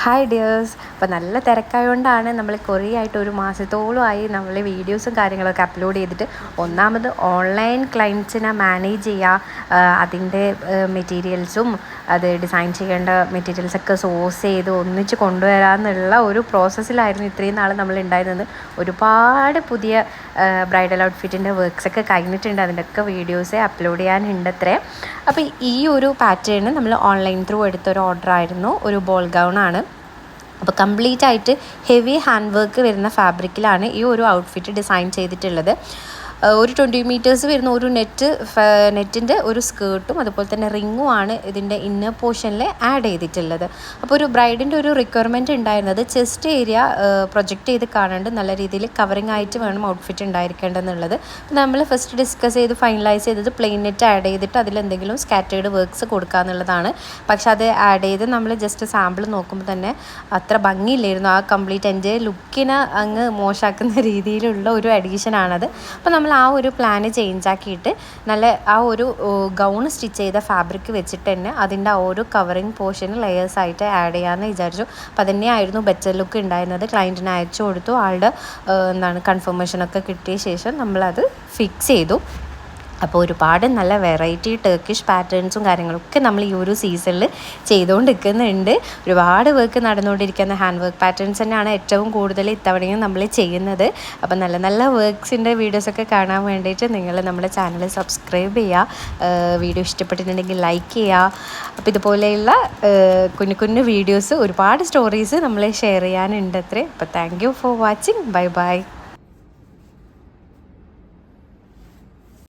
Hi dears. അപ്പോൾ നല്ല തിരക്കായതുകൊണ്ടാണ് നമ്മൾ കുറേ ആയിട്ട് ഒരു മാസത്തോളമായി നമ്മൾ വീഡിയോസും കാര്യങ്ങളൊക്കെ അപ്ലോഡ് ചെയ്തിട്ട്. ഒന്നാമത് ഓൺലൈൻ ക്ലയൻറ്റ്സിനെ മാനേജ് ചെയ്യുക, അതിൻ്റെ മെറ്റീരിയൽസും അത് ഡിസൈൻ ചെയ്യേണ്ട മെറ്റീരിയൽസൊക്കെ സോഴ്സ് ചെയ്ത് ഒന്നിച്ച് കൊണ്ടുവരാമെന്നുള്ള ഒരു പ്രോസസ്സിലായിരുന്നു ഇത്രയും നാൾ നമ്മൾ ഉണ്ടായിരുന്നത്. ഒരുപാട് പുതിയ ബ്രൈഡൽ ഔട്ട്ഫിറ്റിൻ്റെ വർക്ക്സൊക്കെ കഴിഞ്ഞിട്ടുണ്ട്. അതിൻ്റെയൊക്കെ വീഡിയോസേ അപ്ലോഡ് ചെയ്യാനുണ്ട് അത്രേ. അപ്പോൾ ഈ ഒരു പാറ്റേൺ നമ്മൾ ഓൺലൈൻ ത്രൂ എടുത്തൊരു ഓർഡറായിരുന്നു. ഒരു ബോൾ ഗൗണാണ്. അപ്പോൾ കംപ്ലീറ്റ് ആയിട്ട് ഹെവി ഹാൻഡ് വർക്ക് വരുന്ന ഫാബ്രിക്കിലാണ് ഈ ഒരു ഔട്ട്ഫിറ്റ് ഡിസൈൻ ചെയ്തിട്ടുള്ളത്. ഒരു 20 മീറ്റേഴ്സ് വരുന്ന ഒരു നെറ്റിൻ്റെ ഒരു സ്കേർട്ടും അതുപോലെ തന്നെ റിങ്ങുമാണ് ഇതിൻ്റെ ഇന്നർ പോർഷനിൽ ആഡ് ചെയ്തിട്ടുള്ളത്. അപ്പോൾ ഒരു ബ്രൈഡിൻ്റെ ഒരു റിക്വയർമെൻറ്റ് ഉണ്ടായിരുന്നത് ചെസ്റ്റ് ഏരിയ പ്രൊജക്റ്റ് ചെയ്ത് കാണാണ്ട് നല്ല രീതിയിൽ കവറിങ് ആയിട്ട് വേണം ഔട്ട്ഫിറ്റ് ഉണ്ടായിരിക്കേണ്ടതെന്നുള്ളത്. നമ്മൾ ഫസ്റ്റ് ഡിസ്കസ് ചെയ്ത് ഫൈനലൈസ് ചെയ്തത് പ്ലെയിൻ നെറ്റ് ആഡ് ചെയ്തിട്ട് അതിലെന്തെങ്കിലും സ്കാറ്റേർഡ് വർക്ക്സ് കൊടുക്കുക എന്നുള്ളതാണ്. പക്ഷെ അത് ആഡ് ചെയ്ത് നമ്മൾ ജസ്റ്റ് സാമ്പിൾ നോക്കുമ്പോൾ തന്നെ അത്ര ഭംഗിയില്ലായിരുന്നു. ആ കംപ്ലീറ്റ് എൻ്റെ ലുക്കിനെ അങ്ങ് മോശമാക്കുന്ന രീതിയിലുള്ള ഒരു അഡീഷനാണത്. അപ്പോൾ നമ്മൾ ആ ഒരു പ്ലാന് ചേഞ്ച് ആക്കിയിട്ട് നല്ല ആ ഒരു ഗൗൺ സ്റ്റിച്ച് ചെയ്ത ഫാബ്രിക് വെച്ചിട്ട് തന്നെ അതിൻ്റെ ആ ഒരു കവറിങ് പോർഷൻ ലെയേഴ്സായിട്ട് ആഡ് ചെയ്യാമെന്ന് വിചാരിച്ചു. അപ്പോൾ അതുതന്നെയായിരുന്നു ബെറ്റർ ലുക്ക് ഉണ്ടായിരുന്നത്. ക്ലയൻറ്റിന് അയച്ചു കൊടുത്തു. ആളുടെ കൺഫർമേഷനൊക്കെ കിട്ടിയ ശേഷം നമ്മളത് ഫിക്സ് ചെയ്തു. അപ്പോൾ ഒരുപാട് നല്ല വെറൈറ്റി ടർക്കിഷ് പാറ്റേൺസും കാര്യങ്ങളൊക്കെ നമ്മൾ ഈ ഒരു സീസണിൽ ചെയ്തുകൊണ്ടിരിക്കുന്നുണ്ട്. ഒരുപാട് വർക്ക് നടന്നുകൊണ്ടിരിക്കുന്ന ഹാൻഡ് വർക്ക് പാറ്റേൺസ് തന്നെയാണ് ഏറ്റവും കൂടുതൽ ഇത്തവണയും നമ്മൾ ചെയ്യുന്നത്. അപ്പോൾ നല്ല നല്ല വർക്ക്സിൻ്റെ വീഡിയോസൊക്കെ കാണാൻ വേണ്ടിയിട്ട് നിങ്ങൾ നമ്മുടെ ചാനൽ സബ്സ്ക്രൈബ് ചെയ്യുക. വീഡിയോ ഇഷ്ടപ്പെട്ടിട്ടുണ്ടെങ്കിൽ ലൈക്ക് ചെയ്യുക. അപ്പോൾ ഇതുപോലെയുള്ള കുഞ്ഞു കുഞ്ഞു വീഡിയോസ്, ഒരുപാട് സ്റ്റോറീസ് നമ്മൾ ഷെയർ ചെയ്യാനുണ്ട് അത്രേ. അപ്പോൾ thank you for watching. Bye bye.